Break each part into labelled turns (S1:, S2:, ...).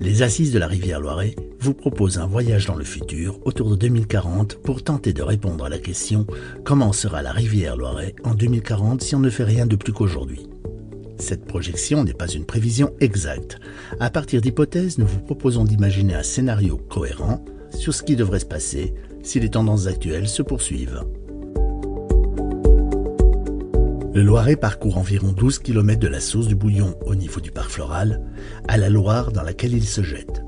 S1: Les Assises de la rivière Loiret vous proposent un voyage dans le futur autour de 2040 pour tenter de répondre à la question « Comment sera la rivière Loiret en 2040 si on ne fait rien de plus qu'aujourd'hui ?» Cette projection n'est pas une prévision exacte. À partir d'hypothèses, nous vous proposons d'imaginer un scénario cohérent sur ce qui devrait se passer si les tendances actuelles se poursuivent. Le Loiret parcourt environ 12 km de la source du Bouillon au niveau du parc floral à la Loire dans laquelle il se jette.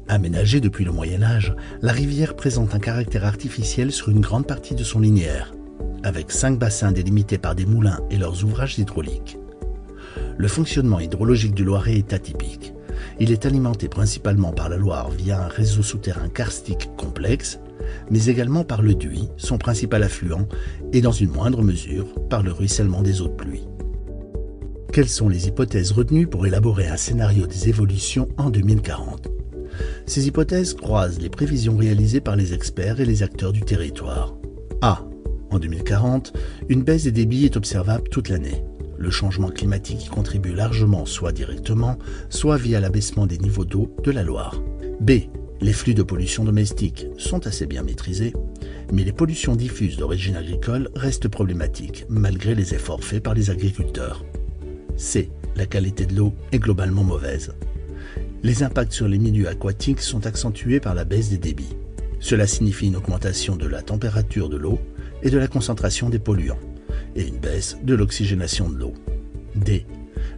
S1: Aménagée depuis le Moyen-Âge, la rivière présente un caractère artificiel sur une grande partie de son linéaire, avec 5 bassins délimités par des moulins et leurs ouvrages hydrauliques. Le fonctionnement hydrologique du Loiret est atypique. Il est alimenté principalement par la Loire via un réseau souterrain karstique complexe, mais également par le Dhuy, son principal affluent, et dans une moindre mesure par le ruissellement des eaux de pluie. Quelles sont les hypothèses retenues pour élaborer un scénario des évolutions en 2040 ? Ces hypothèses croisent les prévisions réalisées par les experts et les acteurs du territoire. A. En 2040, une baisse des débits est observable toute l'année. Le changement climatique y contribue largement, soit directement, soit via l'abaissement des niveaux d'eau de la Loire. B. Les flux de pollution domestique sont assez bien maîtrisés, mais les pollutions diffuses d'origine agricole restent problématiques, malgré les efforts faits par les agriculteurs. C. La qualité de l'eau est globalement mauvaise. Les impacts sur les milieux aquatiques sont accentués par la baisse des débits. Cela signifie une augmentation de la température de l'eau et de la concentration des polluants, et une baisse de l'oxygénation de l'eau. D.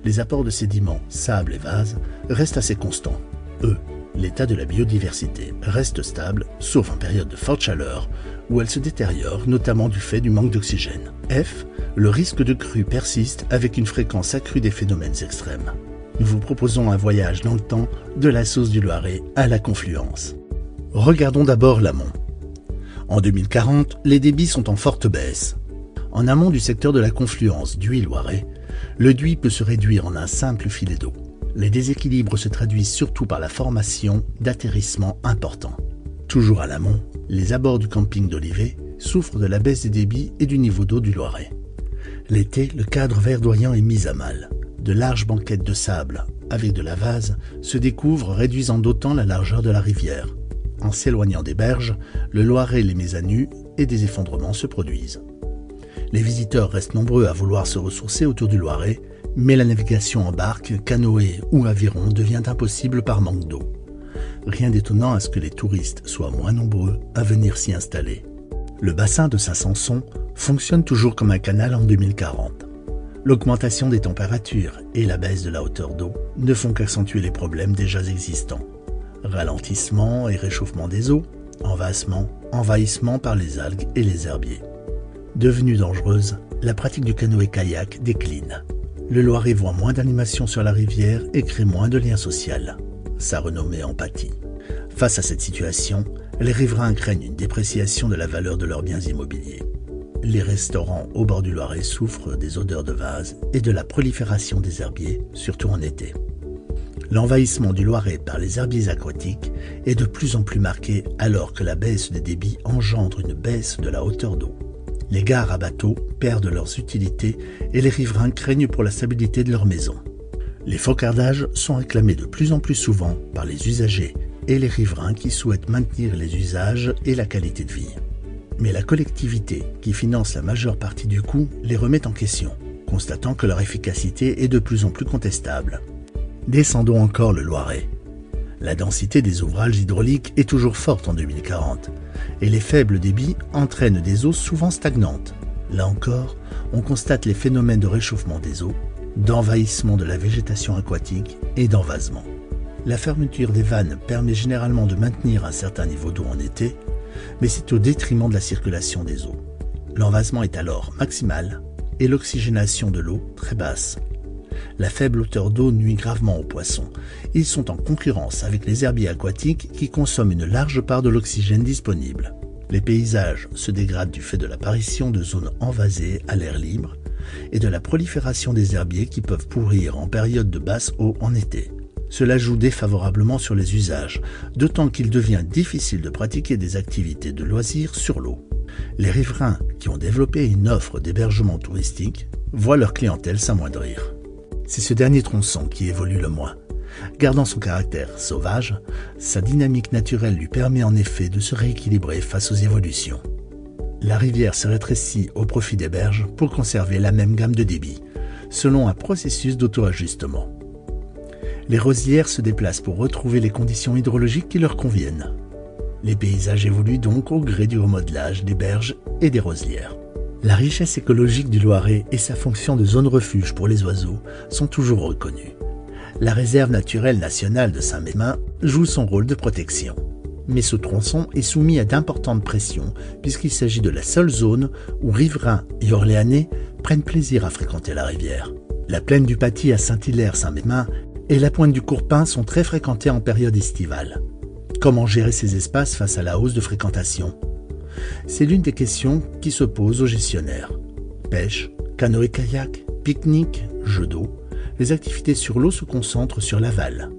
S1: Les apports de sédiments, sable et vase restent assez constants. E. L'état de la biodiversité reste stable, sauf en période de forte chaleur, où elle se détériore, notamment du fait du manque d'oxygène. F. Le risque de crue persiste avec une fréquence accrue des phénomènes extrêmes. Nous vous proposons un voyage dans le temps de la source du Loiret à la confluence. Regardons d'abord l'amont. En 2040, les débits sont en forte baisse. En amont du secteur de la confluence Dhuy-Loiret, le Dhuy peut se réduire en un simple filet d'eau. Les déséquilibres se traduisent surtout par la formation d'atterrissements importants. Toujours à l'amont, les abords du camping d'Olivet souffrent de la baisse des débits et du niveau d'eau du Loiret. L'été, le cadre verdoyant est mis à mal. De larges banquettes de sable, avec de la vase, se découvrent, réduisant d'autant la largeur de la rivière. En s'éloignant des berges, le Loiret les met à nu et des effondrements se produisent. Les visiteurs restent nombreux à vouloir se ressourcer autour du Loiret, mais la navigation en barque, canoë ou aviron devient impossible par manque d'eau. Rien d'étonnant à ce que les touristes soient moins nombreux à venir s'y installer. Le bassin de Saint-Sanson fonctionne toujours comme un canal en 2040. L'augmentation des températures et la baisse de la hauteur d'eau ne font qu'accentuer les problèmes déjà existants. Ralentissement et réchauffement des eaux, envahissement par les algues et les herbiers. Devenue dangereuse, la pratique du canoë-kayak décline. Le Loiret voit moins d'animation sur la rivière et crée moins de liens sociaux. Sa renommée en pâtit. Face à cette situation, les riverains craignent une dépréciation de la valeur de leurs biens immobiliers. Les restaurants au bord du Loiret souffrent des odeurs de vase et de la prolifération des herbiers, surtout en été. L'envahissement du Loiret par les herbiers aquatiques est de plus en plus marqué alors que la baisse des débits engendre une baisse de la hauteur d'eau. Les gares à bateaux perdent leurs utilités et les riverains craignent pour la stabilité de leurs maisons. Les focardages sont réclamés de plus en plus souvent par les usagers et les riverains qui souhaitent maintenir les usages et la qualité de vie. Mais la collectivité, qui finance la majeure partie du coût, les remet en question, constatant que leur efficacité est de plus en plus contestable. Descendons encore le Loiret. La densité des ouvrages hydrauliques est toujours forte en 2040 et les faibles débits entraînent des eaux souvent stagnantes. Là encore, on constate les phénomènes de réchauffement des eaux, d'envahissement de la végétation aquatique et d'envasement. La fermeture des vannes permet généralement de maintenir un certain niveau d'eau en été, mais c'est au détriment de la circulation des eaux. L'envasement est alors maximal et l'oxygénation de l'eau très basse. La faible hauteur d'eau nuit gravement aux poissons. Ils sont en concurrence avec les herbiers aquatiques qui consomment une large part de l'oxygène disponible. Les paysages se dégradent du fait de l'apparition de zones envasées à l'air libre et de la prolifération des herbiers qui peuvent pourrir en période de basse eau en été. Cela joue défavorablement sur les usages, d'autant qu'il devient difficile de pratiquer des activités de loisirs sur l'eau. Les riverains qui ont développé une offre d'hébergement touristique voient leur clientèle s'amoindrir. C'est ce dernier tronçon qui évolue le moins. Gardant son caractère sauvage, sa dynamique naturelle lui permet en effet de se rééquilibrer face aux évolutions. La rivière se rétrécit au profit des berges pour conserver la même gamme de débit, selon un processus d'auto-ajustement. Les rosières se déplacent pour retrouver les conditions hydrologiques qui leur conviennent. Les paysages évoluent donc au gré du remodelage des berges et des rosières. La richesse écologique du Loiret et sa fonction de zone refuge pour les oiseaux sont toujours reconnues. La réserve naturelle nationale de Saint-Mesmin joue son rôle de protection. Mais ce tronçon est soumis à d'importantes pressions puisqu'il s'agit de la seule zone où riverains et orléanais prennent plaisir à fréquenter la rivière. La plaine du Paty à Saint-Hilaire-Saint-Mesmin et la pointe du Courpin sont très fréquentées en période estivale. Comment gérer ces espaces face à la hausse de fréquentation? C'est l'une des questions qui se posent aux gestionnaires. Pêche, canoë-kayak, pique-nique, jeux d'eau, les activités sur l'eau se concentrent sur l'aval,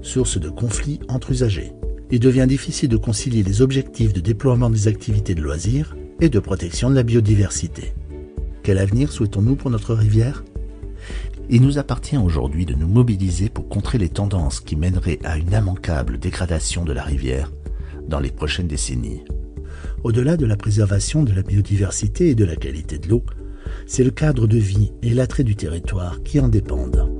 S1: source de conflits entre usagers. Il devient difficile de concilier les objectifs de déploiement des activités de loisirs et de protection de la biodiversité. Quel avenir souhaitons-nous pour notre rivière? Il nous appartient aujourd'hui de nous mobiliser pour contrer les tendances qui mèneraient à une immanquable dégradation de la rivière dans les prochaines décennies. Au-delà de la préservation de la biodiversité et de la qualité de l'eau, c'est le cadre de vie et l'attrait du territoire qui en dépendent.